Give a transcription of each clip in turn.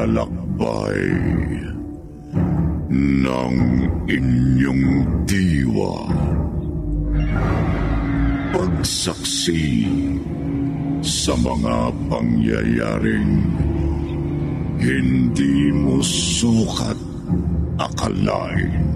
paglalakbay ng inyong diwa. Pagsaksi sa mga pangyayaring hindi mo sukat akalain.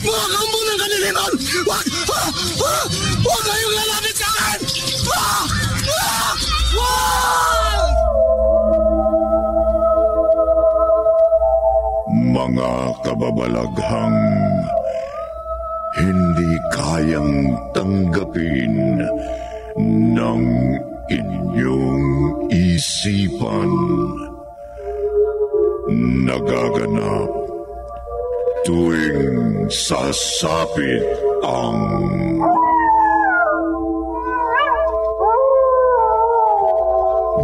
Mga kampo ng kaniliman! Huwag kayong lalapit sa akin! Mga kababalaghang hindi kayang tanggapin ng inyong isipan. Nagaganap tuwing sasapit ang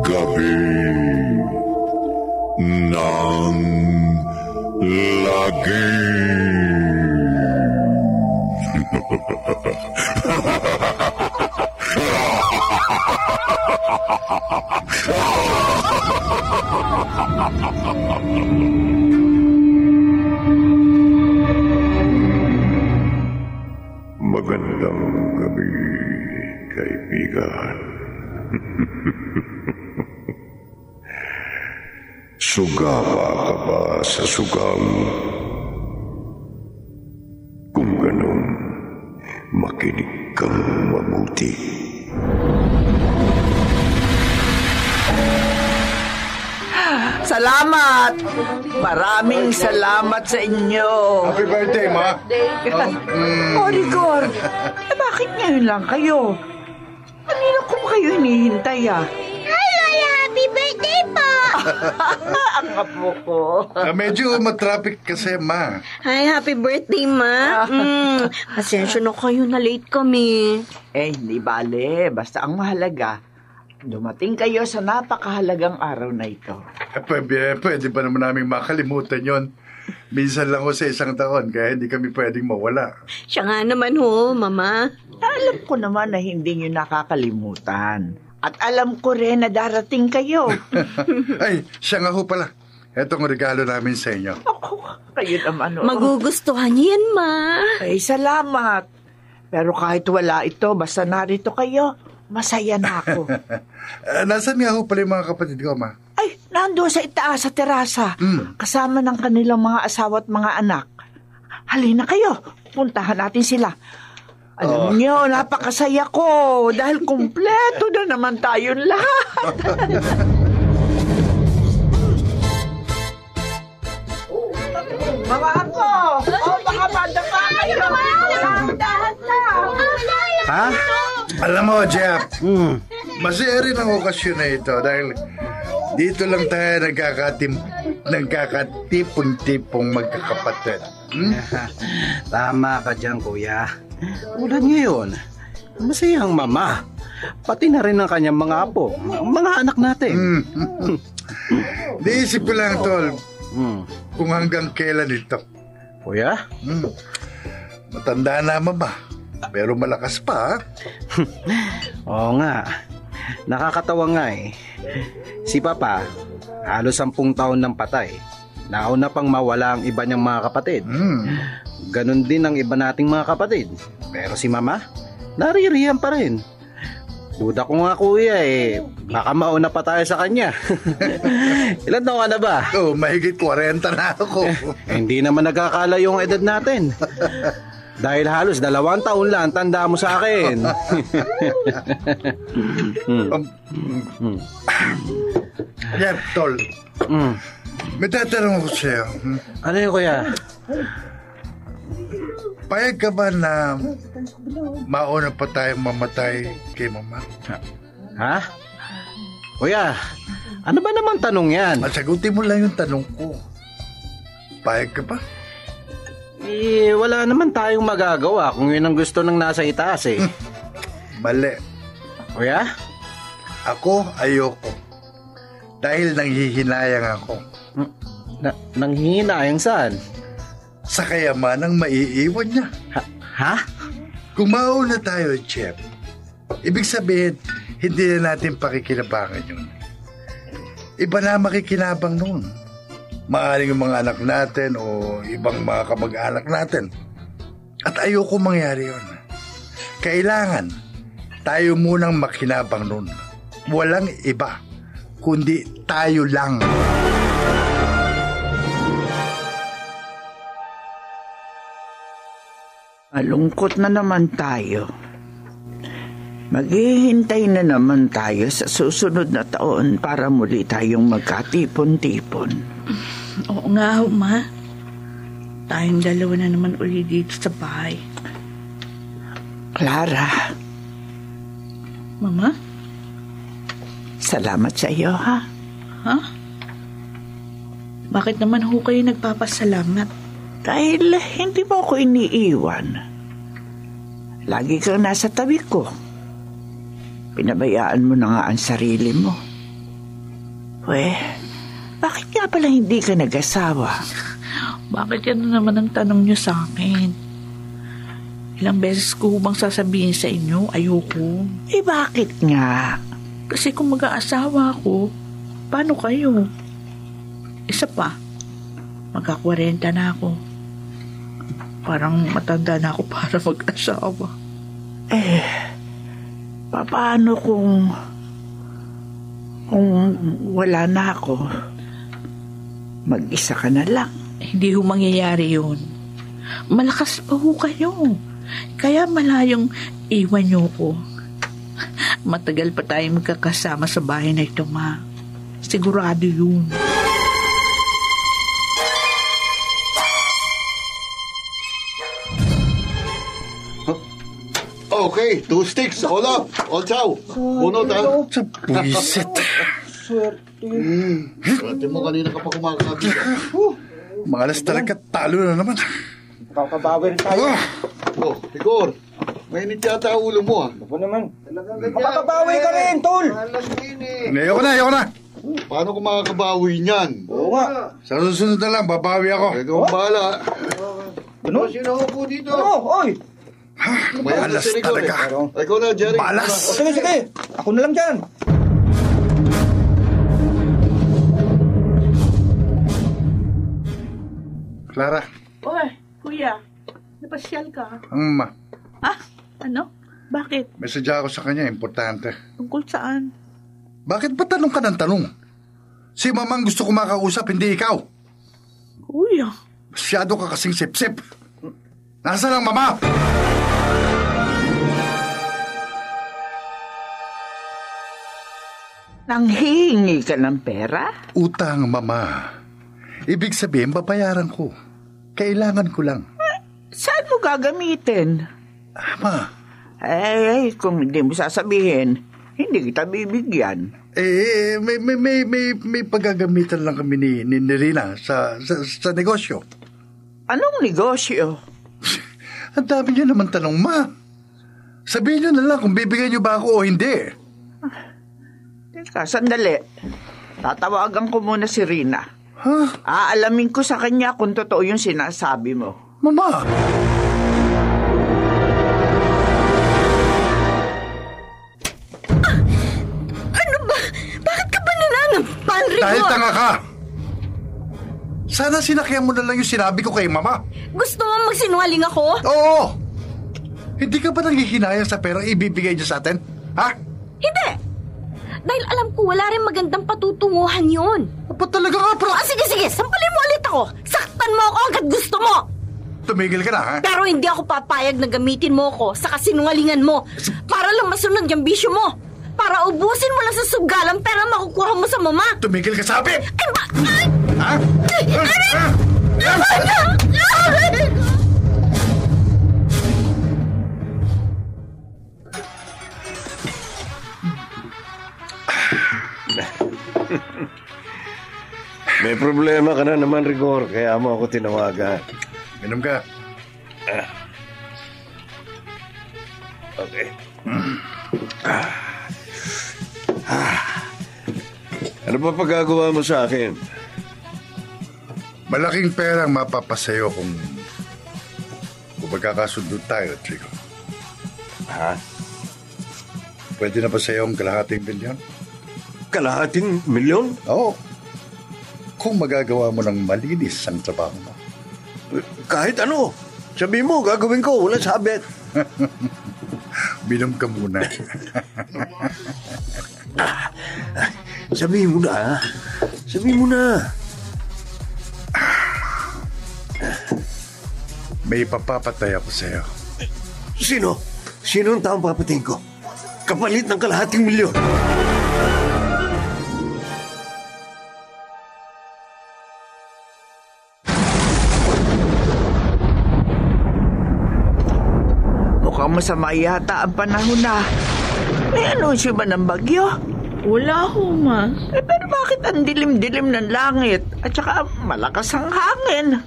gabi ng lagim. Magandang gabi, kaibigan. Sugapa ka ba sa sugal? Kung ganun, makinig kang mabuti. Salamat! Maraming salamat sa inyo. Happy birthday, Ma. Oh, Rigor, bakit ngayon lang kayo? Kanina ko kayo hinihintay Hi, Lola! Happy birthday po! Ang apo ko. Medyo matraffic kasi, Ma. Hi, happy birthday, Ma. Pasensya na kayo na late kami. Hindi bale. Basta ang mahalaga, dumating kayo sa napakahalagang araw na ito. Pwede ba naman namin makalimutan yon? Minsan lang ho sa isang taon, kaya hindi kami pwedeng mawala. Siya nga naman ho, Mama. Alam ko naman na hindi nyo nakakalimutan. At alam ko rin na darating kayo. Ay, siya nga ho pala. Etong regalo namin sa inyo. Ako, kayo naman. Magugustuhan niyo yan, Ma. Ay, salamat. Pero kahit wala ito, basta narito kayo, masaya na ako. Nasaan nga ho pala yung mga kapatid ko, Ma? Ay, nandoon sa itaas sa terasa. Kasama ng kanilang mga asawa at mga anak. Halina kayo, puntahan natin sila. Alam niyo, napakasaya ko dahil kumpleto na naman tayong lahat. Mga ako, baka madapa kayo. Dahan na. Ha? Alam mo, Jeff, masaya rin ang okasyon na ito dahil dito lang tayo nagkakatipong-tipong magkakapatid. Tama ka dyan, Kuya. Tulad ngayon, masaya ang mama. Pati na rin ang kanyang mga apo, mga anak natin. Diisip ko lang, Tol, kung hanggang kailan ito. Kuya? Matanda na mama, pero malakas pa. Oo nga. Nakakatawa nga eh. Si Papa, halos 10 taon ng patay. Nauna pang mawala ang iba niyang mga kapatid. Ganon din ang iba nating mga kapatid. Pero si Mama, naririyan pa rin. Duda ko nga, Kuya baka mauna pa tayo sa kanya. Ilan taon ka na ba? Mahigit 40 na ako. Hindi naman nagkakala yung edad natin. Dahil halos 2 taon lang tanda mo sa akin. Jeff, tol. May tatanong ako sa'yo. Ano yun, kuya? Payag ka ba na mauna pa tayong mamatay kay mama? Ha? Kuya, ano ba naman tanong yan? At sagutin mo lang yung tanong ko. Payag ka ba? Wala naman tayong magagawa kung yun ang gusto ng nasa itaas eh. Mali. Kuya? Ako, ayoko. Dahil nanghihinayang ako. Nanghihinayang saan? Sa kayamanang maiiwan niya. Ha? Kung mauna tayo, Chef, ibig sabihin, hindi na natin pakikinabangan yun. Iba na makikinabang noon. Maaring yung mga anak natin o ibang mga kamag-anak natin. At ayoko mangyari yun. Kailangan tayo munang makinabang noon. Walang iba, kundi tayo lang. Malungkot na naman tayo. Maghihintay na naman tayo sa susunod na taon para muli tayong magkatipon-tipon. Oo nga, Ma. Tayong dalawa na naman uli dito sa bahay. Clara, Mama? salamat sa iyo, ha? Ha? Bakit naman ho kayo nagpapasalamat? Dahil hindi mo ako iniiwan. Lagi kang nasa tabi ko. Pinabayaan mo na nga ang sarili mo. Bakit nga pala hindi ka nag-asawa? Bakit yan na naman ang tanong niyo sa akin? Ilang beses ko bang sasabihin sa inyo, ayoko. Bakit nga? Kasi kung mag-aasawa ako, paano kayo? Isa pa, magka-40 na ako. Parang matanda na ako para mag-asawa. Paano kung wala na ako? Mag-isa ka na lang. Hindi ho mangyayari yun. Malakas pa ho kayo. Kaya malayong iwan niyo ko. Matagal pa tayong magkakasama sa bahay na ito, Ma. Sigurado yun. Okay, 2 sticks. Hola. All chow. Bunot, ha? Sa buwisit. Swerte mo, kanina ka pa kumakabi. Malas talaga, talo na naman. Kakabawi rin tayo. Oh, Igor. Mainit yata ang ulo mo, ha? Ako naman. Makakabawi ka rin, tol. Ayoko na. Paano kung makakabawi niyan? Oo nga. Sa susunod na lang, babawi ako. Ikaw ang bahala. Ano? Sino ako dito? Oy! Malas talaga. Ikaw na, Jerry. Malas. Sige. Ako na lang dyan. Clara, Oy, kuya, napasyal ka. ang ma. Ano? Bakit? May sadya ako sa kanya, importante. Tungkol saan? Bakit ba tanong ka ng tanong? Si mamang gusto ko makausap, hindi ikaw. Kuya. Masyado ka kasing sip-sip. Nasaan ang mama? Nanghihingi ka ng pera? Utang, mama. Ibig sabihin, babayaran ko. Kailangan ko lang. Saan mo gagamitin? Ma, Kung hindi mo sasabihin, hindi kita bibigyan. may paggagamitan lang kami ni Rina sa negosyo. Anong negosyo? Ang dami niyo naman tanong, ma. Sabihin niyo na lang kung bibigyan niyo ba ako o hindi. Teka, sandali. Tatawagan ko muna si Rina. Ha? Aalamin ko sa kanya kung totoo yung sinasabi mo. Mama! Ano ba? Bakit ka ba nananampal, Rigor? Dahil tanga ka! Sana sinakyan mo na lang yung sinabi ko kay mama. Gusto mo magsinungaling ako? Oo! Hindi ka ba nanghihinayang sa perang ibibigay niya sa atin? Ha? Hindi! Dahil alam ko wala rin magandang patutunguhan yun. Apa talaga ka, bro? Sige, sampalin mo ulit ako. Saktan mo ako agad gusto mo. tumigil ka na, ha? Pero hindi ako papayag na gamitin mo ko sa kasinungalingan mo para lang masunod yung bisyo mo. Para ubusin mo lang sa sugalang pera makukuha mo sa mama. Tumigil ka, sabi! Ay, ba? Ay! Ha? May problema ka na naman, Rigor. Kaya mo ako tinawagan. Minom ka. Okay. Ano ba pagagawa mo sa akin? Malaking perang mapapasayo kung magkakasundo tayo, Trigo. Ha? Pwede na ba sa'yo ang kalahating milyon? Kalahating milyon? Oo. Kung magagawa mo ng malinis ang trabaho mo. Kahit ano. Sabi mo, gagawin ko. Walang sabit. Minom ka muna. Sabi mo na. Sabi mo na. May ipapapatay ako sa'yo. Sino? Sino ang taong papatayin ko? Kapalit ng kalahating milyon. Mukhang masama yata ang panahon na. May anunsyo ba ng bagyo? Wala ho, Ma. Pero bakit ang dilim-dilim ng langit? At saka malakas ang hangin.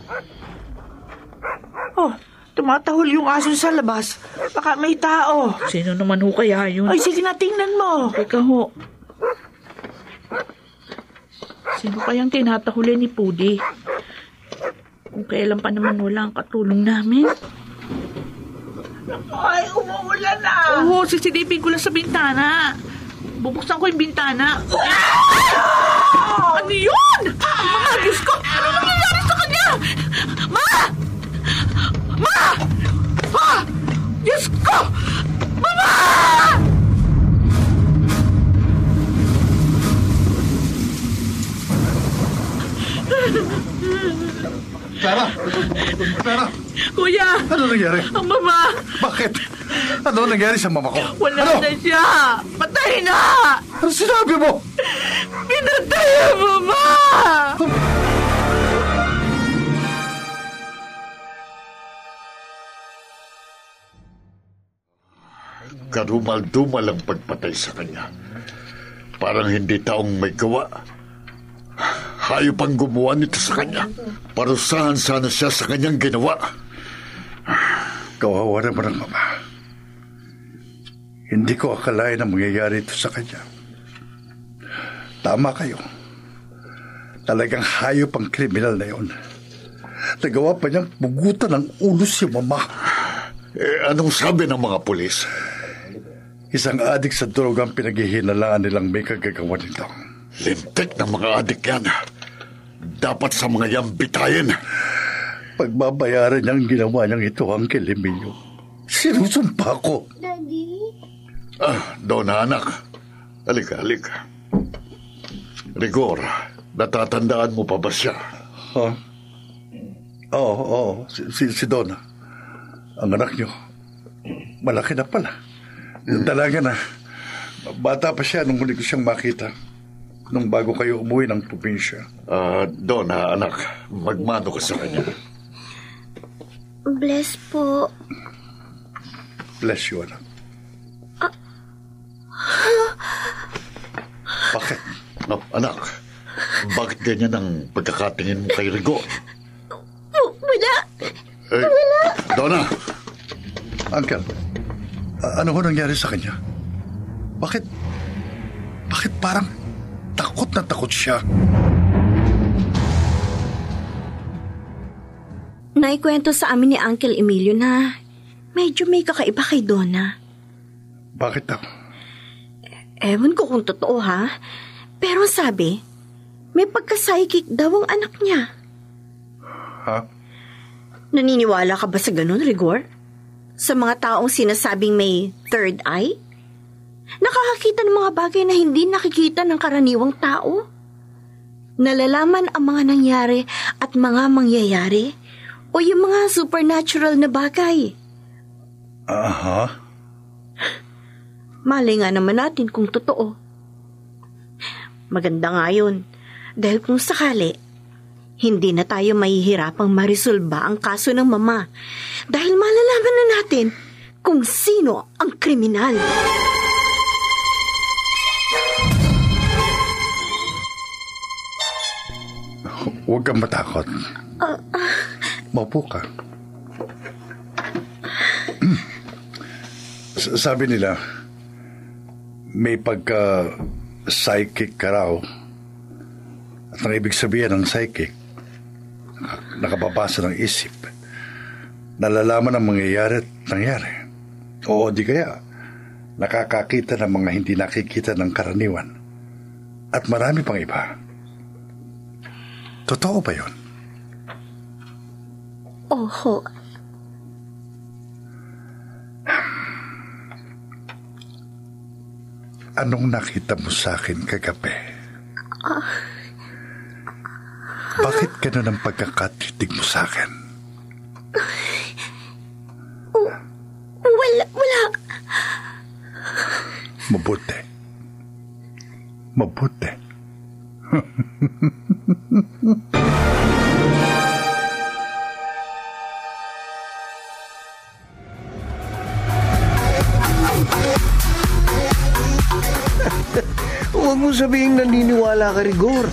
Oh, tumatahol yung aso sa labas. Baka may tao. Sino naman ho kaya yun? Ay, sige na, tingnan mo. Teka ho. Sino kayang tinatahuli ni Pudi? Kung kailan pa naman wala ang katulong namin. Ay, umuulan na. Oo, sisilipin ko lang sa bintana. Bubuksan ko yung bintana. Ano yun? Mga Diyos ko! Ano nangyayari sa kanya? Ma! Ma! Ma! Diyos ko! Mama! Clara! Clara! Kuya! Ano nangyari? Ang mama! Bakit? Ano nangyari sa mama ko? Wala Ano? na siya! Patay na! Ano sinabi mo? Pinatay ang mama! Karumal-dumal ang pagpatay sa kanya. Parang hindi taong may gawa. Hayop ang gumawa nito sa kanya. Parusahan sana siya sa kanyang ginawa. Kawawa naman ang mama. Hindi ko akalain na mangyayari ito sa kanya. Tama kayo. Talagang hayop ang kriminal na yon. Nagawa pa niyang bugutan ng ulo si mama. Anong sabi ng mga pulis? Isang adik sa droga ang pinaghihinalaan nilang may kagagawa nito. Lintik ng mga adik yan. Dapat sa mga yan bitayin. Pagbabayaran niyang ginawa niyang ito, Uncle Emilio. Sinusumpa ko. Donna, anak. Halika. Rigor, natatandaan mo pa ba siya? Huh? Oo. Si Donna. Ang anak niyo. Malaki na pala. Talaga na. Bata pa siya nung huli ko siyang makita. Nung bago kayo umuwi ng probinsya. Donna, anak. Magmano ka sa kanya. Bless po. Bless you, anak. Bakit? Anak, bakit ganyan ang pagkakatingin mo kay Rigo? Wala. Donna! Uncle, ano ho nangyari sa kanya? Bakit parang takot na takot siya? Naikwento sa amin ni Uncle Emilio na medyo may kakaiba kay Donna. Bakit daw? Ewan ko kung totoo ha, pero sabi, may pagka-psychic daw ang anak niya. Ha? Naniniwala ka ba sa ganun, Rigor? Sa mga taong sinasabing may third eye? Nakakakita ng mga bagay na hindi nakikita ng karaniwang tao? Nalalaman ang mga nangyari at mga mangyayari O yung mga supernatural na bagay. Aha. Malay nga naman natin kung totoo. Maganda nga yun. Dahil kung sakali, hindi na tayo mahihirapang marisolba ang kaso ng mama. Dahil malalaman na natin kung sino ang kriminal. Huwag kang matakot. Maupo ka. Sabi nila, may pagka-psychic ka raw. At ang ibig sabihin ng psychic, nakababasa ng isip, nalalaman ang mangyayari at nangyari. O di kaya, nakakakita ng mga hindi nakikita ng karaniwan. At marami pang iba. Totoo ba yun? Oho. Anong nakita mo sa akin kagabi? Bakit ganun ang pagkakatitig mo sa akin? Wala. Mabuti. Huwag mo sabihin naniniwala ka, Rigor.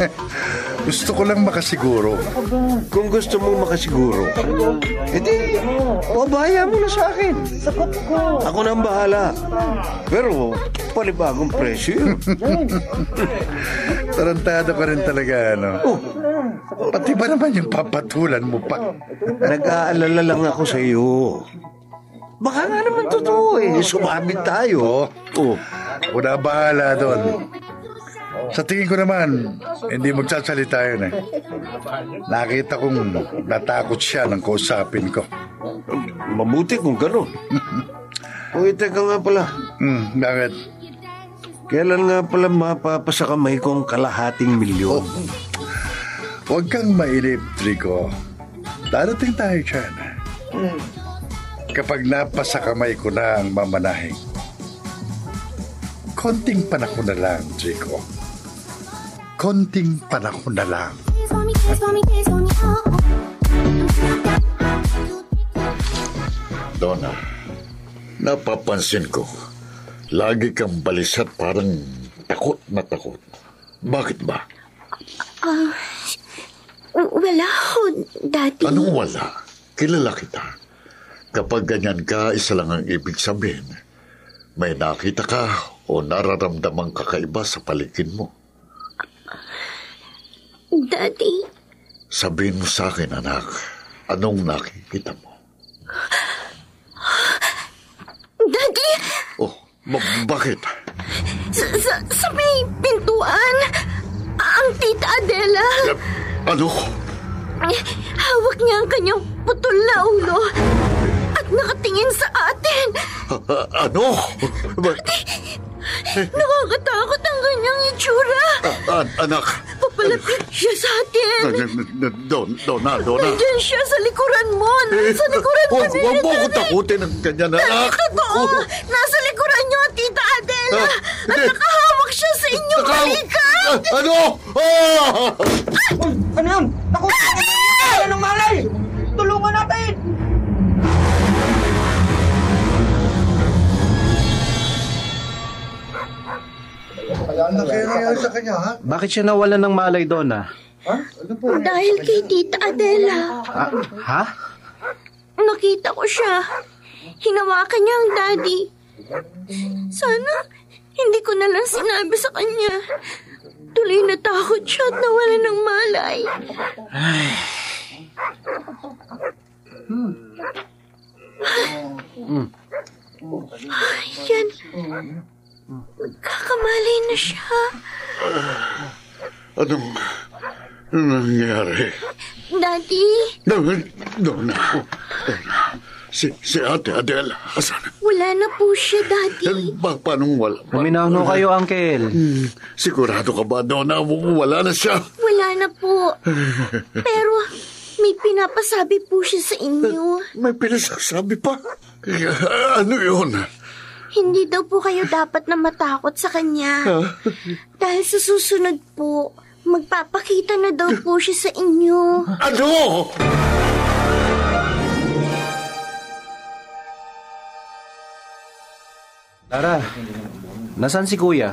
Gusto ko lang makasiguro. Kung gusto mo makasiguro, edi, pabaya mo na sa akin. Ako na ang bahala. Pero, palibagong presyo yun. Tarantado ka rin talaga, ano? Pati ba naman yung papatulan mo pa? Nag-aalala lang ako sa iyo. Baka nga naman totoo eh. Sumabit tayo. Ako na bahala doon. Sa tingin ko naman, hindi magsasalita yun eh. Nakita kong natakot siya nang kausapin ko. Mabuti kung gano'n. Uy, teka nga pala. Bakit? Kailan nga pala mapapasakamay kong kalahating milyon? Huwag kang mailip, Trico. Darating tayo dyan. Kapag napasakamay ko na ang mamanahing, konting panahon na lang, Trico. Konting panahon na lang. Donna, napapansin ko, lagi kang balisat parang takot na takot. Bakit ba? Wala ho, Daddy. Anong wala? Kilala kita. Kapag ganyan ka, isa lang ang ibig sabihin. May nakita ka o nararamdamang kakaiba sa paligid mo. Daddy? Sabihin mo sa akin, anak, anong nakikita mo? Daddy? Oh, bakit? Sa may pintuan, ang Tita Adela. Ano? Hawak niya ang kanyang putol na ulo at nakatingin sa atin. Ano? Nakakatakot ang kanyang itsura. Anak. Papalapit siya sa atin. Donna. Nandiyan siya sa likuran mo. Nasa likuran mo. Huwag mo ko takutin ng ganyan, anak. Totoo. Nasa likuran niyo, Tita Adela. At nakahawak siya sa inyong balikat. Ano? Ano yun? Naku! Ano ng malay? Tulungan natin! Ano kaya nangyari sa kanya, ha? Bakit siya nawalan ng malay, Donna? Dahil kay Tita Adela. Ha? Nakita ko siya. Hinawakan niya ang Daddy. Sana hindi ko na lang sinabi sa kanya. Tuloy natakot siya at nawalan ng malay. Yan. Magkakamalay na siya. Anong nangyari? Daddy? Donna. Si Ate Adela, asan? Wala na po siya, Daddy. Paano wala? Luminaw kayo, Uncle. Sigurado ka ba, Donna? Wala na siya. Wala na po. Pero May pinapasabi po siya sa inyo. May pinasasabi pa? Ano yun? Hindi daw po kayo dapat na matakot sa kanya. Dahil sa susunod po, magpapakita na daw po siya sa inyo. Ano? Lara, nasaan si kuya?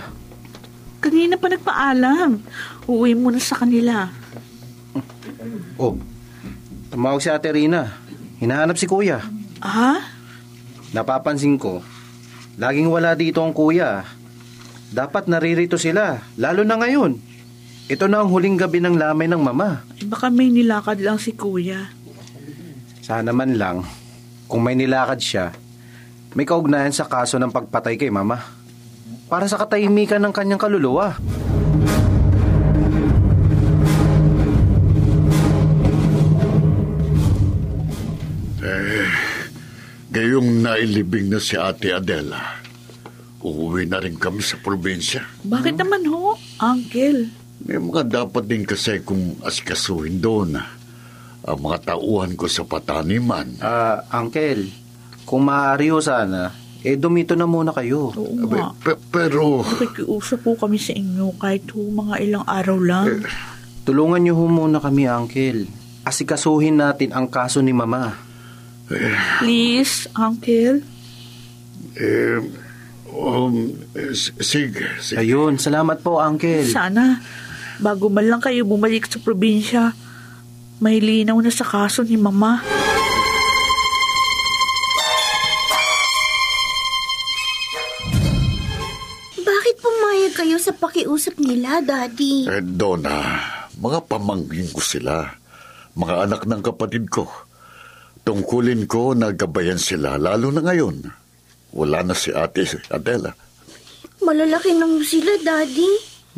Kanina pa nagpaalam. Uuwi muna sa kanila. Oh, tumawag si Ate Rina. Hinahanap si kuya. Ah? Napapansin ko, laging wala dito ang kuya. Dapat naririto sila, lalo na ngayon. Ito na ang huling gabi ng lamay ng mama. Baka may nilakad lang si kuya. Sana man lang, kung may nilakad siya, may kaugnayan sa kaso ng pagpatay kay mama. Para sa katahimikan ng kanyang kaluluwa. Gayong nailibing na si Ate Adela, uuwi na rin kami sa probinsya. Bakit naman ho, Uncle? May mga dapat din kasi kung asikasuhin doon. Ang mga tauhan ko sa pataniman. Uncle, kung maaari ho sana, dumito na muna kayo. Oo nga. Pero... Nakikiusap po kami sa inyo kahit ho mga ilang araw lang. Tulungan niyo ho muna kami, Uncle. Asikasuhin natin ang kaso ni Mama. Please, Uncle. Sige. Ayun, salamat po, Uncle. Sana, bago man lang kayo bumalik sa probinsya, may linaw na sa kaso ni Mama. Bakit pumayag kayo sa pakiusap nila, Daddy? Donna, mga pamangkin ko sila. Mga anak ng kapatid ko. Tungkulin ko na gabayan sila, lalo na ngayon. Wala na si Ate Adela. Malalaki na sila, Daddy.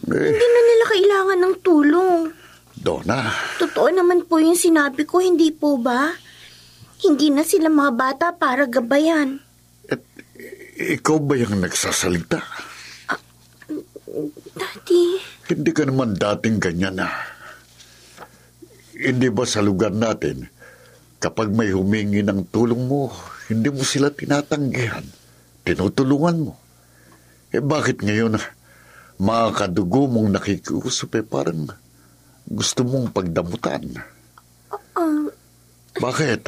Hindi na nila kailangan ng tulong. Donna. Totoo naman po yung sinabi ko, hindi po ba? Hindi na sila mga bata para gabayan. Ikaw ba yung nagsasalita? Daddy. Hindi ka naman dating ganyan na. Hindi ba sa lugar natin, kapag may humingi ng tulong mo, hindi mo sila tinatanggihan, tinutulungan mo. Bakit ngayon, mga kadugo mong nakikiusap, parang gusto mong pagdamutan? Bakit?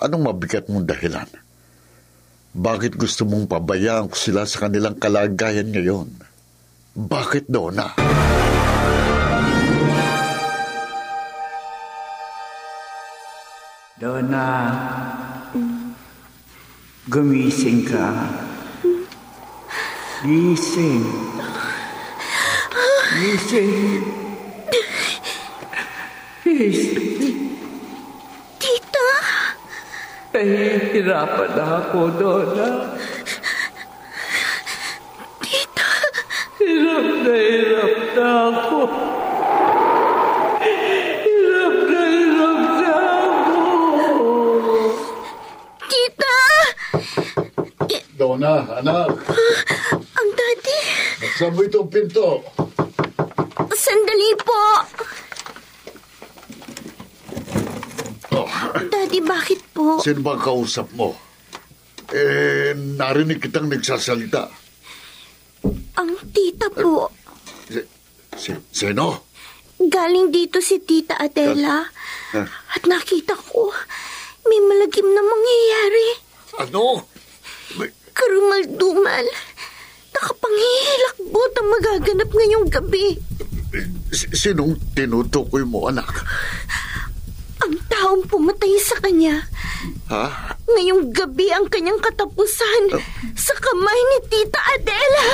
Anong mabigat mong dahilan? Bakit gusto mong pabayaan ko sila sa kanilang kalagayan ngayon? Bakit, Donna? Donna, gumising ka. Gising. Gising. Tita? Nahihirapan na ako, Donna. Tita? Hirap na ako. Hirap na ako. Tita! Donna, anak. Ang Daddy. Buksan mo itong pinto. Sandali po. Daddy, bakit po? Sino ba kausap mo? Narinig kitang nagsasalita. Ang tita po. Sino? Galing dito si Tita Adela. At nakita ko, may malagim na mangyayari. Ano? Karumal-dumal. Nakapanghihilakbot ang magaganap ngayong gabi. Sinong tinutukoy mo, anak? Ang taong pumatay sa kanya. Ha? Ngayong gabi ang kanyang katapusan sa kamay ni Tita Adela.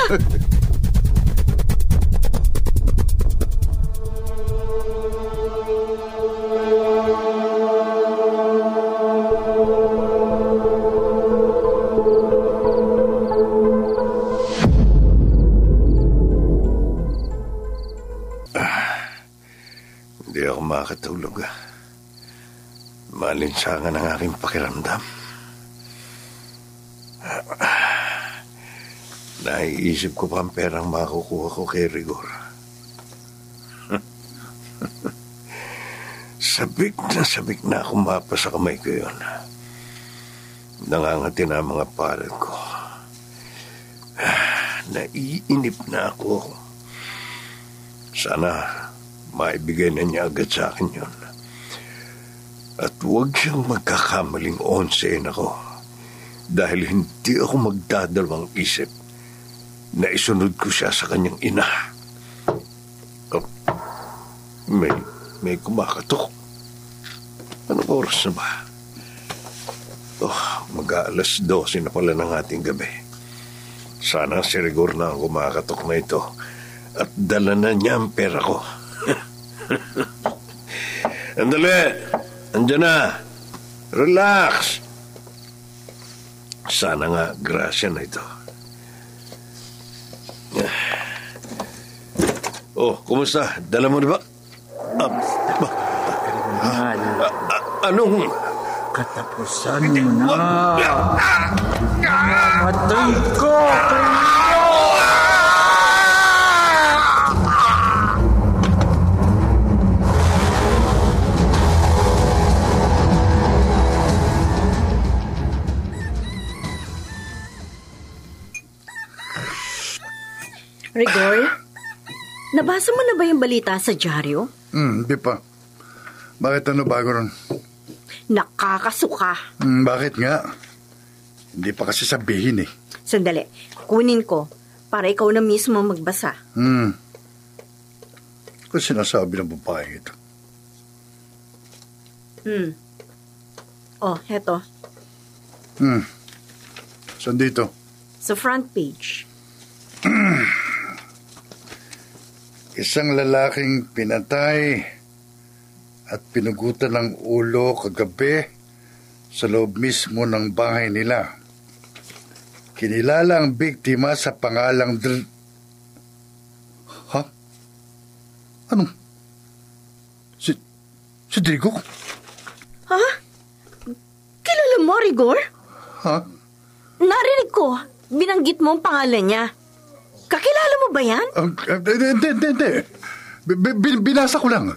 Hindi ako makatulog. Malinsangan ang aking pakiramdam. Naiisip ko pa ang perang makukuha ko kay Rigor. Sabik na akong mapa sa kamay ko yun. Nangangati na ang mga palad ko. Naiinip na ako. Sana maibigay na niya agad sa akin yun. At huwag siyang magkakamaling onsein ako. Dahil hindi ako magdadalawang isip na isunod ko siya sa kanyang ina. Oh, may kumakatok. Anong oras na ba? Mag-aalas 12 na pala ng ating gabi. Sana si Rigor na ang kumakatok na ito at dala na niya ang pera ko. Andali! Andiyan na! Relax! Sana nga grasya na ito. Kumusta? Dala mo na ba? Anong? Katapusan mo na. Mamatay ko kayo! Rigor, nabasa mo na ba yung balita sa dyaryo? Di pa. Bakit ano bago ron? Nakakasuka. Bakit nga? Hindi pa kasi sabihin eh. Sandali, kunin ko para ikaw na mismo magbasa. Kung sinasabi ng babae ito. Heto. Saan dito? Sa front page. Isang lalaking pinatay at pinugutan ng ulo kagabi sa loob mismo ng bahay nila. Kinilala ang biktima sa pangalang Ha? Anong? Si Drigo? Ha? Kilala mo, Rigor? Ha? Narinig ko. Binanggit mo ang pangalan niya. Kakilala mo ba yan? Hindi. Binasa ko lang.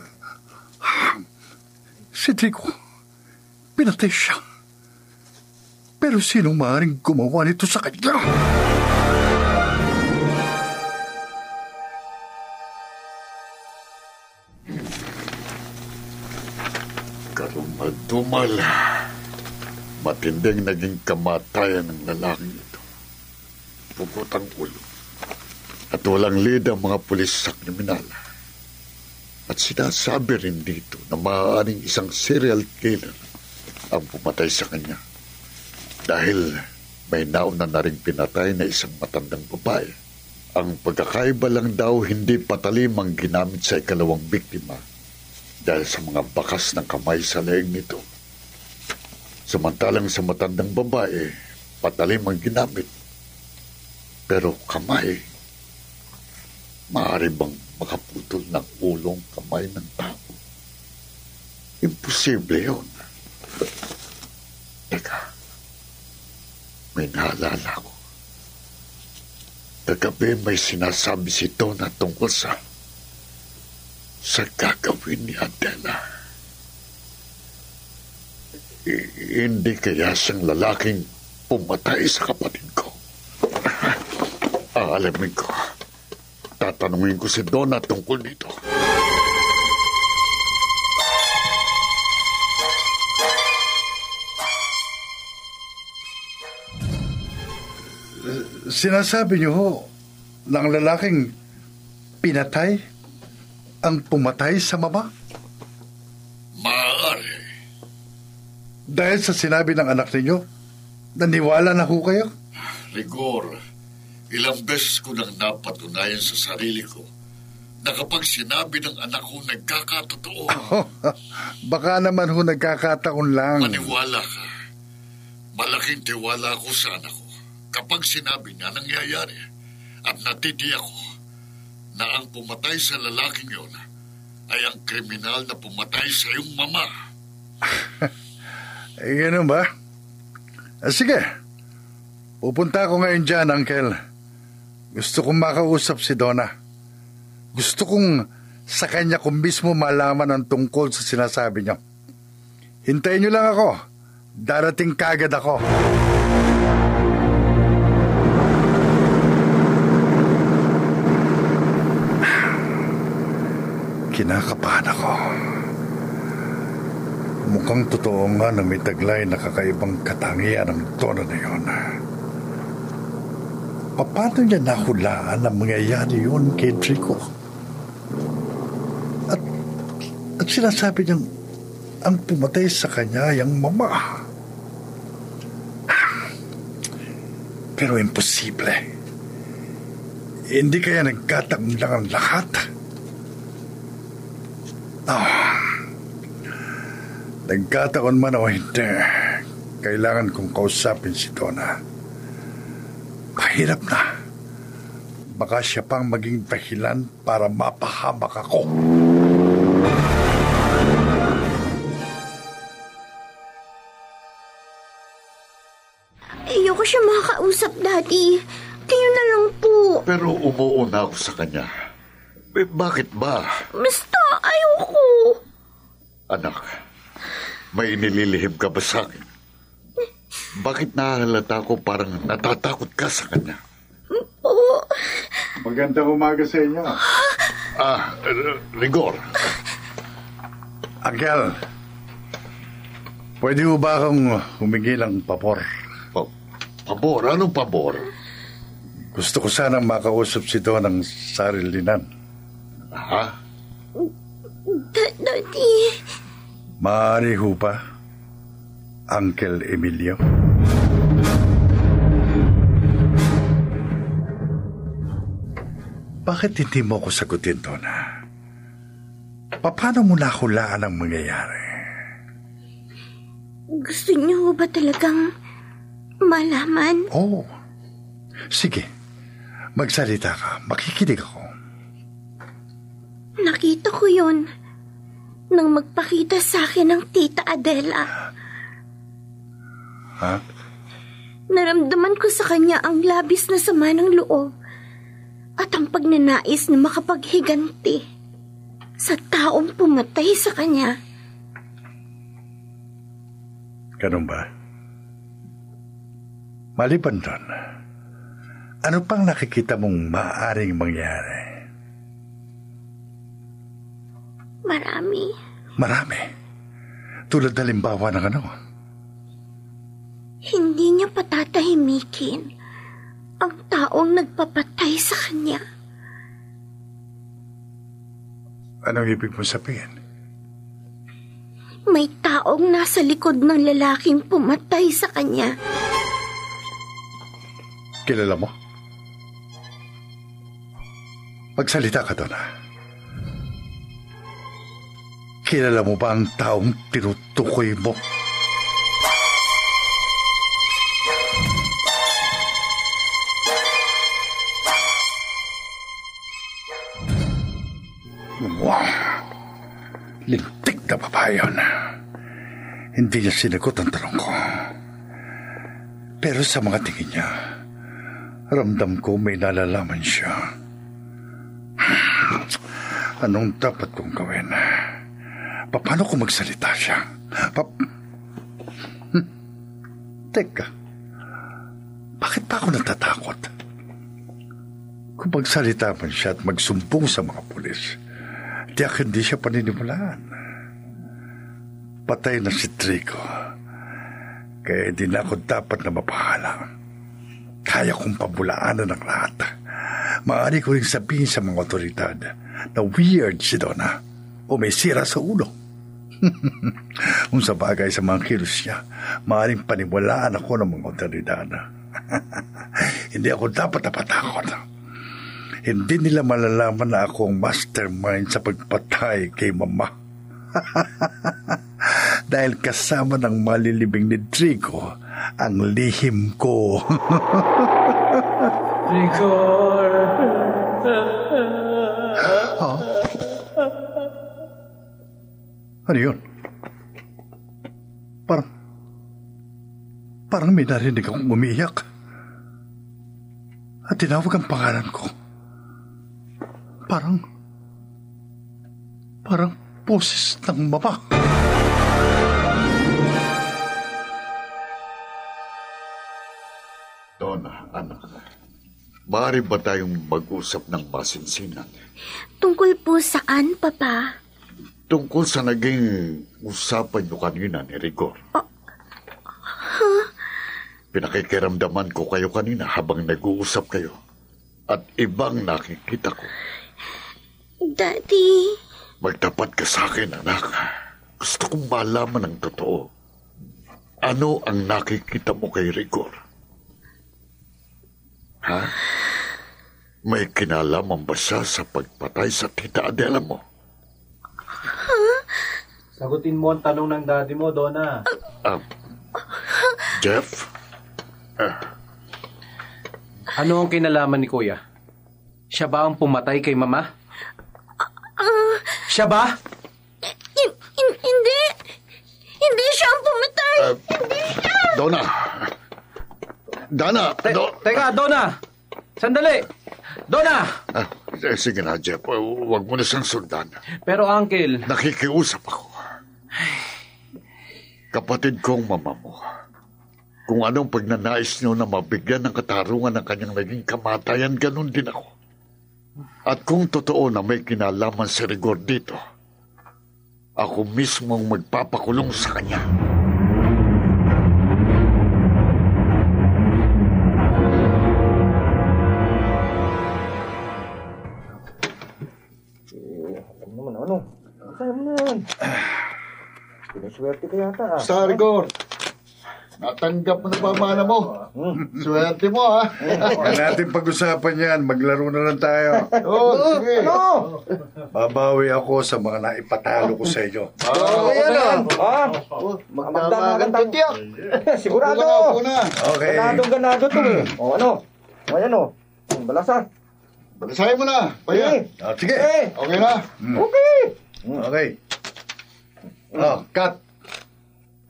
Si Drigo, pinatay siya. Pero sino maaaring gumawa nito sa kanya? Karumal-dumal. Matinding naging kamatayan ng lalaking ito. Puputang ulo. At walang lead ang mga pulis sa kriminal. At sinasabi rin dito na maaaring isang serial killer ang pumatay sa kanya. Dahil may nauna na rin pinatay na isang matandang babae. Ang pagkakaiba lang daw hindi patalim ang ginamit sa ikalawang biktima dahil sa mga bakas ng kamay sa leeg nito. Samantalang sa matandang babae, patalim ang ginamit. Pero kamay, maaari bang makaputol ng ulong kamay ng tao? Imposible yun. Teka, may naalala ko. Kagabi may sinasabi si Donna tungkol sa gagawin ni Adela. Hindi kaya siyang lalaking pumatay sa kapatid ko? Aalamin ko. Tatanungin ko si Donna tungkol nito. Sinasabi niyo ho ng lalaking pinatay ang pumatay sa mama? Maaari. Dahil sa sinabi ng anak ninyo, naniwala na ho kayo? Rigor, ilang beses ko nang napatunayan sa sarili ko na kapag sinabi ng anak ko nagkakatotoo. Baka naman ho nagkakataon lang. Maniwala ka. Malaking tiwala ko sa anak ko. Kapag sinabi niya nangyayari at natitiyak ko na ang pumatay sa lalaking yon ay ang kriminal na pumatay sa iyong mama. Ganun ba? Sige. Pupunta ako ngayon dyan, Uncle. Gusto kong makausap si Donna. Gusto kong Sa kanya ko mismo malaman ang tungkol sa sinasabi niyo. Hintayin niyo lang ako. Darating kagad ako. Kinakabahan ako. Mukhang totoo nga na may taglay na kakaibang katangian ang tono na yun. Paano niya nahulaan na mangyayari yun kay Trico? At sinasabi niyang ang pumatay sa kanya yung mama. Pero imposible. Hindi kaya nagkataon lang ang lahat? Nagkataon man o hindi, kailangan kong kausapin si Donna. Mahirap na. Baka siya pang maging dahilan para mapahamak ako. Ayoko siya makakausap, Daddy. Kayo na lang po. Pero umuuna ako sa kanya. Bakit ba? Basta, ayoko. Anak, may inililihim ka ba sa akin? Bakit nahalata ko parang natatakot ka sa kanya? Oo. Magandang umaga sa inyo. Rigor. Angel, pwede mo ba akong humingi ng pabor? Pabor? Anong pabor? Gusto ko sanang makausap si Don ng sarilinan. Ha? Daddy. Maaari ho ba, Uncle Emilio? Bakit hindi mo ako sagutin, Donna? Paano mo nahulaan ang mangyayari? Gusto niyo ba talagang malaman? Oo. Sige, magsalita ka. Makikinig ako. Nakita ko yun nang magpakita sa akin ng Tita Adela. Ha? Naramdaman ko sa kanya ang labis na sama ng loob at ang pagnanais na makapaghiganti sa taong pumatay sa kanya. Ganun ba? Maliban doon, ano pang nakikita mong maaaring mangyari? Marami. Tulad na limbawa ng ano? Hindi niya patatahimikin ang taong nagpapatay sa kanya. Anong ibig mo sabihin? May taong nasa likod ng lalaking pumatay sa kanya. Kilala mo? Magsalita ka doon, ha? Kilala mo ba ang taong tinutukoy mo? Wow! Lintik na babae yun. Hindi niya sinagot ang tanong ko. Pero sa mga tingin niya, ramdam ko may nalalaman siya. Anong dapat kong gawin? Paano kung magsalita siya? Teka, bakit pa ako natatakot? Kung magsalita man siya at magsumbong sa mga pulis, tiyak hindi siya paniniwalaan. Patay na si Trico, kaya di na ako dapat na mapahalang. Kaya kong pabulaanan ng lahat. Maaari ko rin sabihin sa mga otoridad na weird si Donna o may sira sa ulo. Kung sa bagay sa mga kilos niya, maaaring paniwalaan ako ng mga otoridad. Hindi ako dapat napatakot. Hindi nila malalaman na ako ang mastermind sa pagpatay kay Mama. Dahil kasama ng malilibing ni Trico ang lihim ko. Rigor! Huh? Ano yun? Parang may narinig akong umiiyak. At tinawag ang pangalan ko. Parang boses ng mama. Donna, anak, maaari ba tayong mag-usap ng masinsinan? Tungkol po saan, Papa? Tungkol sa naging usapan niyo kanina ni Rigor. Pinakikiramdaman ko kayo kanina habang nag-uusap kayo. At ibang nakikita ko. Daddy. Magtapat ka sa akin, anak. Gusto kong malaman ang totoo. Ano ang nakikita mo kay Rigor? Ha? May kinalaman ba siya sa pagpatay sa tita Adela mo? Sagutin mo ang tanong ng daddy mo, Donna. Jeff? Ano ang kinalaman ni Kuya? Siya ba ang pumatay kay Mama? Siya ba? Hindi. Hindi siya ang pumatay. Hindi siya. Donna! Teka, Donna! Sandali! Donna! Sige na, Jeff. Huwag mo na siyang sundan. Pero, Uncle... Nakikiusap ako. Kapatid kong mama mo. Kung anong pagnanais niyo na mabigyan ng katarungan ng kanyang naging kamatayan, ganun din ako. At kung totoo na may kinalaman si Rigor dito, ako mismong magpapakulong sa kanya. Pinaswerte ka yata. Sa Rigor, natanggap mo na ba mana mo? Swerte mo, ha? Huwag natin pag-usapan yan. Maglaro na lang tayo. Sige. Babawi ako sa mga naipatalo ko sa inyo. Magdamagan tayo. Sigurado. Okay. Ganado to eh. O ano? O yan o. Balasa. Balisahin mo na. Paya. Sige. Okay na? Okay. Cut.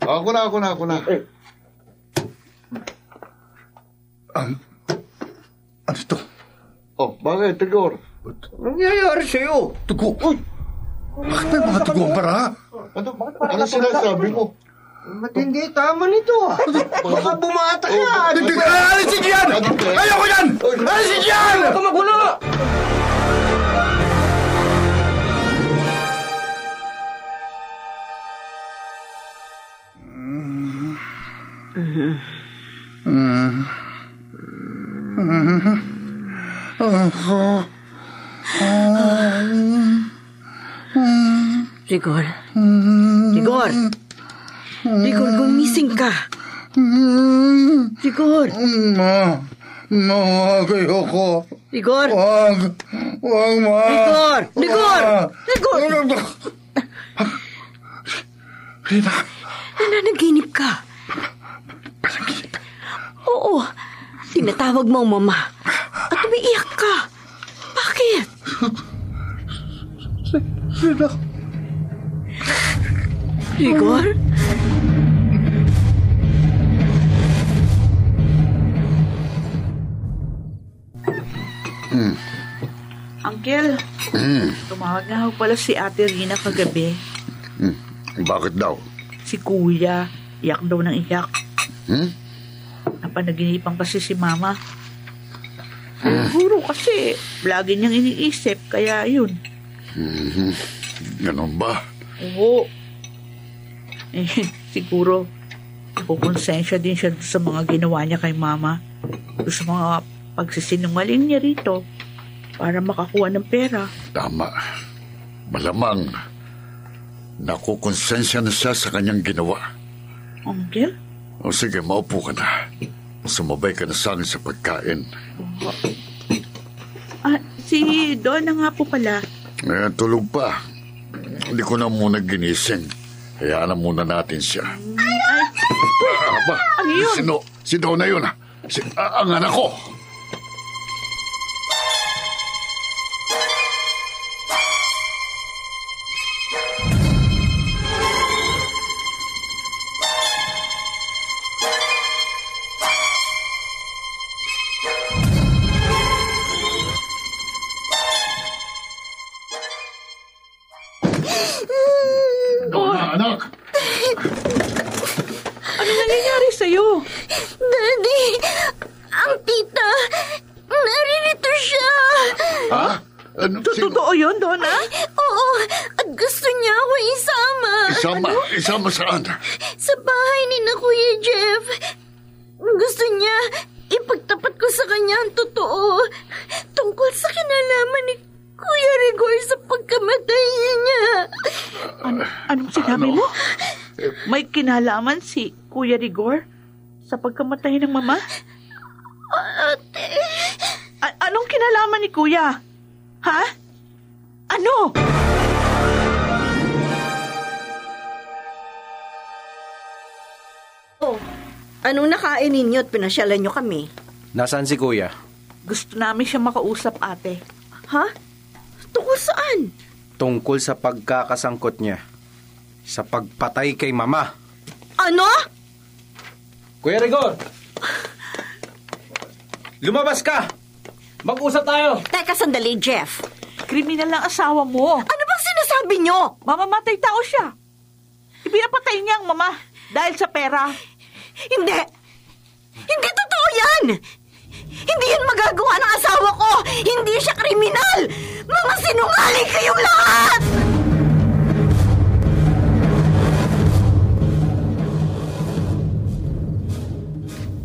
Ako na. Ano ito? Bakit, Rigor? Nangyayari sa'yo? Tugo. Uy! Bakit may mga tugo ang para? Ano sinasabi mo? Matindi tama nito ah. Baka bumata yan. Alisin yan! Ayoko yan! Alisin yan! Ito magulo! Rigor, gumising ka. Rigor. Ayoko. Rigor. Wag, ma. Rigor. Rina. Nananaginip ka. Oo. Tinatawag mo ang mama. At umiiyak ka. Bakit? Rina. Rigor? Uncle, tumawag nga ho pala si Ate Rina kagabi. Bakit daw? Si Kuya, iyak daw ng iyak. Napanaginipan kasi si Mama. Siguro kasi, lagi niyang iniisip, kaya yun. Ganon ba? Oo. Siguro, kukonsensya din siya sa mga ginawa niya kay Mama. Sa mga pagsisinungaling niya rito para makakuha ng pera. Tama. Malamang nakukonsensya na siya sa kanyang ginawa. Uncle? O sige, maupo ka na. Sumabay ka na sa akin sa pagkain. Si Donna nga po pala. Tulog pa. Hindi ko na muna ginising. Hayaan na muna natin siya. Ano yun? Si Donna yun. Ang anak ko. Donna, anak! Ano nangyayari sa'yo? Daddy, ang tita, naririto siya. Ha? Ano? Totoo yun, Donna? Oo, at gusto niya ako isama. Isama saan? Sa bahay ni na Kuya Jeff. Gusto niya ipagtapat ko sa kanya ang totoo tungkol sa kinalaman ni Kuya Rigor sa pagkamatay niya. Anong sinabi mo? May kinalaman si Kuya Rigor sa pagkamatay ng mama? Ate. Anong kinalaman ni Kuya? Ha? Ano? Oh, anong nakain ninyo at pinasyalan nyo kami? Nasaan si Kuya? Gusto namin siya makausap, ate. Ha? Tungkol saan? Tungkol sa pagkakasangkot niya sa pagpatay kay Mama. Ano? Kuya Rigor! Lumabas ka! Mag-usap tayo! Teka sandali, Jeff. Kriminal ang asawa mo. Ano bang sinasabi nyo? Mamamatay tao siya. Ipinapatay niya ang mama dahil sa pera. Hindi! Hindi totoo yan! Hindi yan magagawa ng asawa ko! Hindi siya kriminal! Mga sinungaling kayong lahat!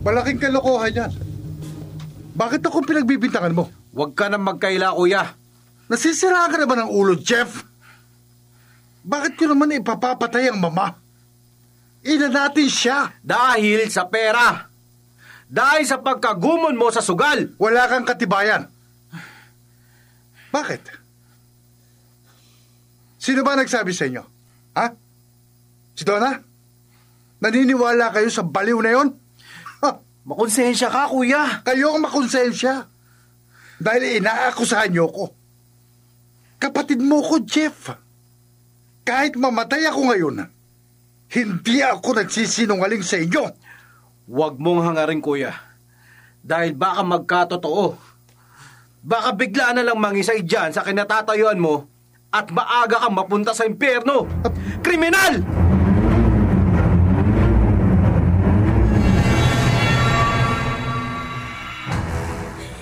Malaking kalokohan yan. Bakit ako pinagbibintangan mo? Huwag ka nang magkaila, Kuya. Nasisiraan ka naman ng ulo, Jeff. Bakit ko naman ipapapatay ang mama? Ina natin siya. Dahil sa pera. Dahil sa pagkagumon mo sa sugal. Wala kang katibayan. Bakit? Sino ba nagsabi sa inyo? Ha? Si Donna? Naniniwala kayo sa baliw na yon? Makonsensya ka, Kuya. Kayo ang makonsensya. Dahil inaakusahan niyo ko. Kapatid mo ko, Jeff. Kahit mamatay ako ngayon, hindi ako nagsisinungaling sa inyo. Huwag mong hangarin, Kuya. Dahil baka magkatotoo. Baka bigla na lang mangisay dyan sa kinatatayuan mo at maaga kang mapunta sa impyerno. Kriminal!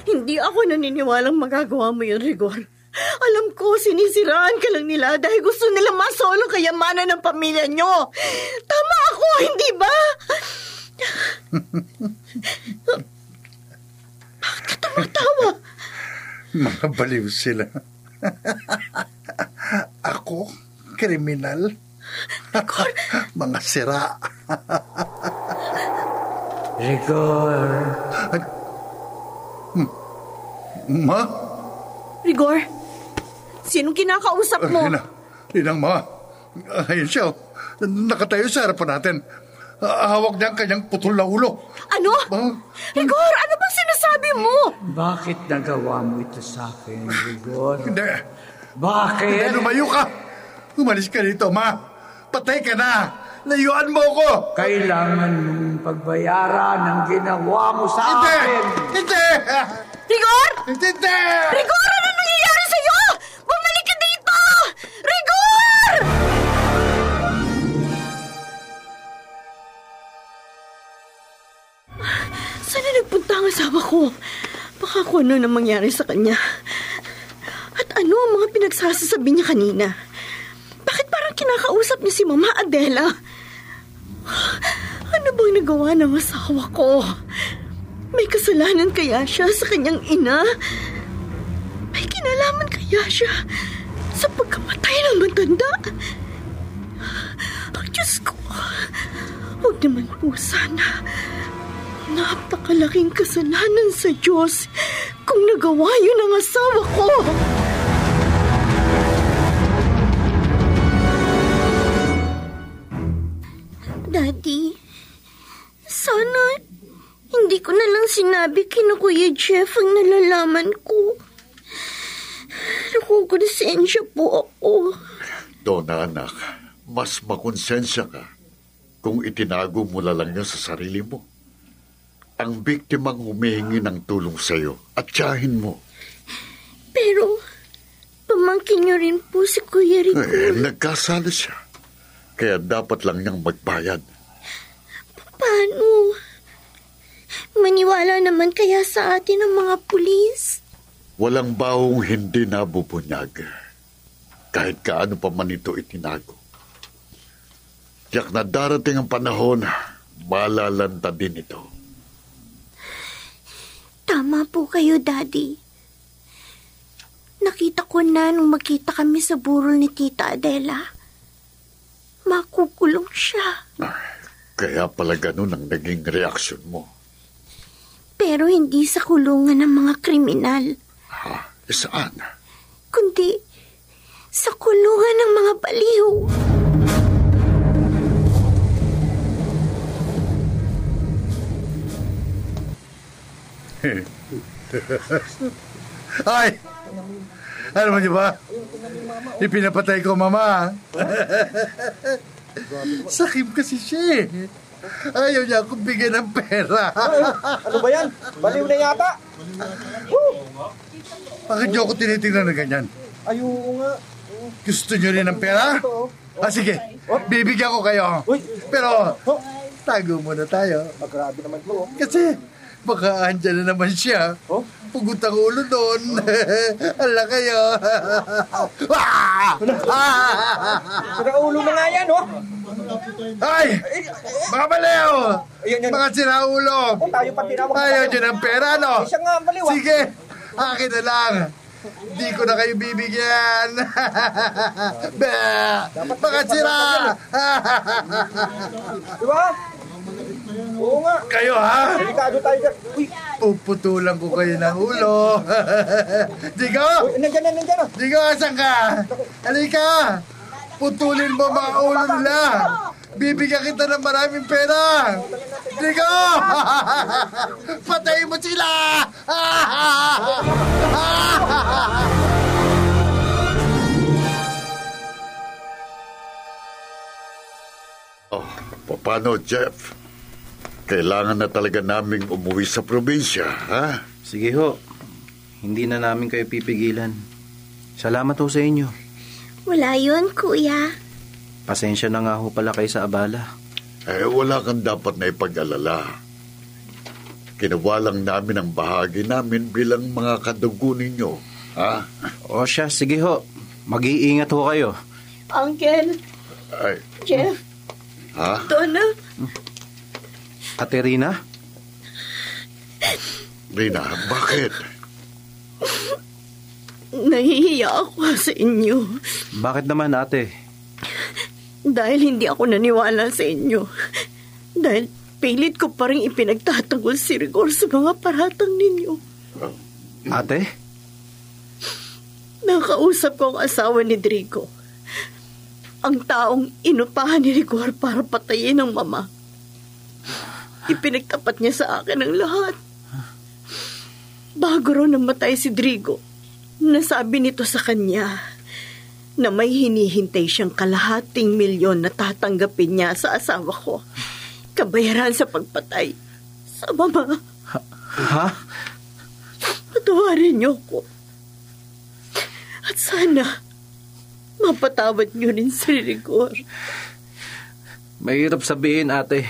Hindi ako naniniwalang magagawa mo yun, Rigor. Alam ko, sinisiraan ka lang nila dahil gusto nila masolong kayamanan ng pamilya nyo. Tama ako, hindi ba? Bakit ka tumatawa? Mga baliw sila. Ako, kriminal. Mga sira. Rigor. Ma? Rigor, sinong kinakausap mo? Inang ma. Ayun siya. Nakatayo sa harapan natin. Hawak niya ang kanyang putol na ulo. Ano? Rigor, ano bang sinasabi mo? Bakit nagawa mo ito sa akin, Rigor? Hindi. Bakit? Hindi, lumayo ka. Umalis ka dito, ma. Patay ka na. Layuan mo ko. Kailangan mong pagbayaran ang ginawa mo sa akin. Hindi! Rigor! Hindi! Rigor, ano nangyayari sa'yo? Bumalik ka dito! Rigor! Saan na nagpunta ang asawa ko? Baka kung ano na mangyari sa kanya. At ano ang mga pinagsasasabi niya kanina? Bakit parang kinakausap niya si Mama Adela? Ano bang nagawa ng asawa ko? May kasalanan kaya siya sa kanyang ina? May kinalaman kaya siya sa pagkamatay ng matanda? Ang Diyos ko, huwag naman po sana. Napakalaking kasalanan sa Diyos kung nagawa yun ang asawa ko. Daddy, sana hindi ko na lang sinabi kina Kuya Jeff ang nalalaman ko. Nakukonsensya po ako. Donna, anak, mas makonsensya ka kung itinago mo lang yun sa sarili mo. Ang biktimang humihingi ng tulong sa'yo at tiyahin mo. Pero, pamangkin pamangkin niyo rin po si Kuya Rigor. Nagkasala siya. Kaya dapat lang niyang magbayad. Paano? Maniwala naman kaya sa atin ang mga pulis? Walang bahong hindi nabubunyag. Kahit kaano pa man ito itinago. Tiyak na darating ang panahon, malalanta din ito. Tama po kayo, Daddy. Nakita ko na nung magkita kami sa burol ni Tita Adela. Makukulong siya. Kaya pala ganun ang naging reaksyon mo. Pero hindi sa kulungan ng mga kriminal. Ha? Saan? Kundi sa kulungan ng mga baliw. Ay! Alam mo niyo ba? Ipinapatay ko, Mama. Sakim kasi siya eh. Ayaw niya akong bigyan ng pera. Ano ba yan? Baliw na yata. Bakit niyo ako tinitingnan na ganyan? Ayoko nga. Gusto niyo rin ng pera? Sige, bibigyan ko kayo. Pero, tago muna tayo. Grabe naman po. Kasi, baka andyan na naman siya. Pugot ang ulo doon. Ala kayo. Sira ulo na nga yan, oh. Ay! Mga baliw! Mga siraulo! Tayo pa tinawag. Ayaw nyo ng pera, no? Siya nga ang baliw. Sige, akin na lang. Di ko na kayo bibigyan. Mga sira! Diba? Oo nga. Kayo, ha? Delikado tayo dyan. Uy, Puputulan ko kayo ng ulo. Digo! nandiyan na. Digo, asan ka? Halika! Putulin mo mga ulo nila. Bibigyan kita ng maraming pera. Digo! Patayin mo sila! Oh, paano, Jeff? Kailangan na talaga naming umuwi sa probinsya, ha? sige ho. Hindi na namin kayo pipigilan. Salamat ho sa inyo. Wala yun, Kuya. Pasensya na nga ho pala kayo sa abala. Wala kang dapat na ipag-alala. Kinawalang namin ang bahagi namin bilang mga kadugo ninyo, ha? O siya, sige ho. Mag-iingat ho kayo. Uncle. Ay, Jeff. ha? Donna. Ate Rina? Rina, bakit? Nahihiya ako sa inyo. Bakit naman, ate? Dahil hindi ako naniwala sa inyo. Dahil pilit ko pa rin ipinagtatanggol si Rigor sa mga paratang ninyo. Ate? Nakausap ko ang asawa ni Drigo. Ang taong inupahan ni Rigor para patayin ang mama. Ipinagtapat niya sa akin ang lahat. Bago raw namatay si Drigo, nasabi nito sa kanya na may hinihintay siyang kalahating milyon na tatanggapin niya sa asawa ko. Kabayaran sa pagpatay sa mama. Ha? Patawarin niyo ko. At sana mapatawad niyo rin si Rigor. Mahirap sabihin, ate.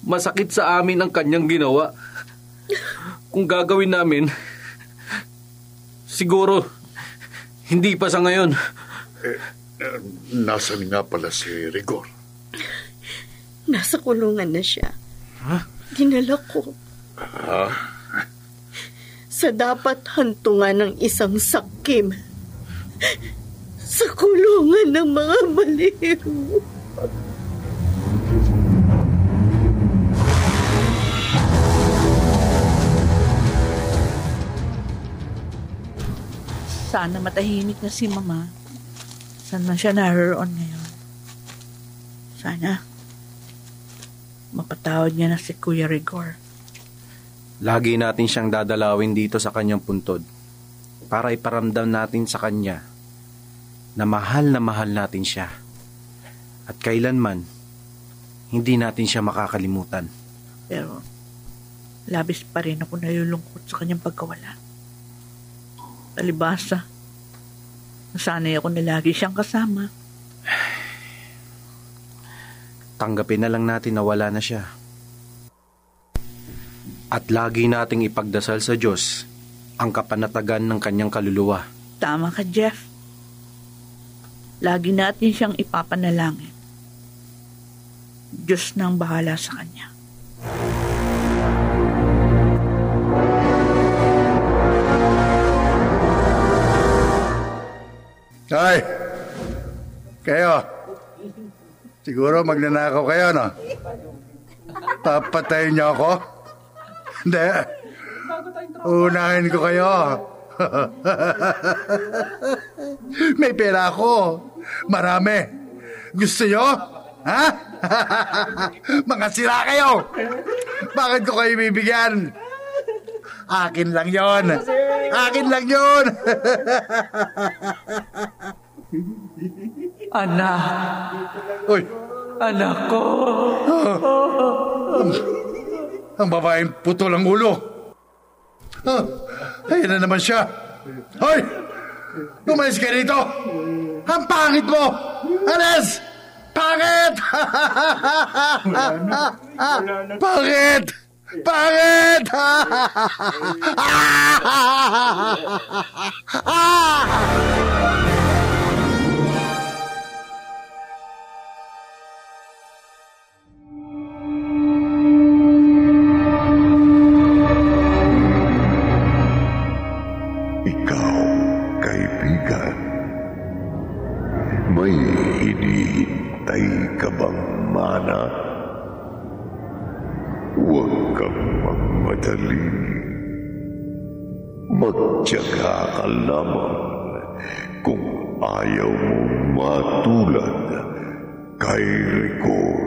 Masakit sa amin ang kanyang ginawa. Kung gagawin namin, siguro, hindi pa sa ngayon. Nasaan nga pala si Rigor? Nasa kulungan na siya. Ha? Dinala ko. Ha? Sa dapat hantungan ng isang sakim. Sa kulungan ng mga baliw. Sana matahimik na si Mama. Saan man siya naroon ngayon? Sana mapatawad niya na si Kuya Rigor. Lagi natin siyang dadalawin dito sa kanyang puntod para iparamdam natin sa kanya na mahal natin siya. At kailanman, hindi natin siya makakalimutan. Pero labis pa rin ako nalulungkot sa kanyang pagkawala. Talibasa, Sana'y ako na lagi siyang kasama. Tanggapin na lang natin na wala na siya. At lagi nating ipagdasal sa Diyos ang kapanatagan ng kanyang kaluluwa. Tama ka, Jeff. Lagi natin siyang ipapanalangin. Diyos nang bahala sa kanya. Ay! Kayo! Siguro magnanakaw kayo, no? Papatayin niyo ako? Hindi. Unahin ko kayo. May pera ako. Marami. Gusto niyo? Ha? Mga sira kayo. Bakit ko kayo bibigyan? Akin lang yon. Akin lang yon. Anak. Uy. Anak ko. Ang babaeng putol ang ulo. Ayun na naman siya. Hoy! Umalis ka dito! Ang pangit mo! Alis! Pangit! Pangit! Pangit! Ikaw, kaibigan, may hinihintay ka bang mana? Huwag kang magmadali. Magtiyaga ka lamang kung ayaw mong matulad kay Rico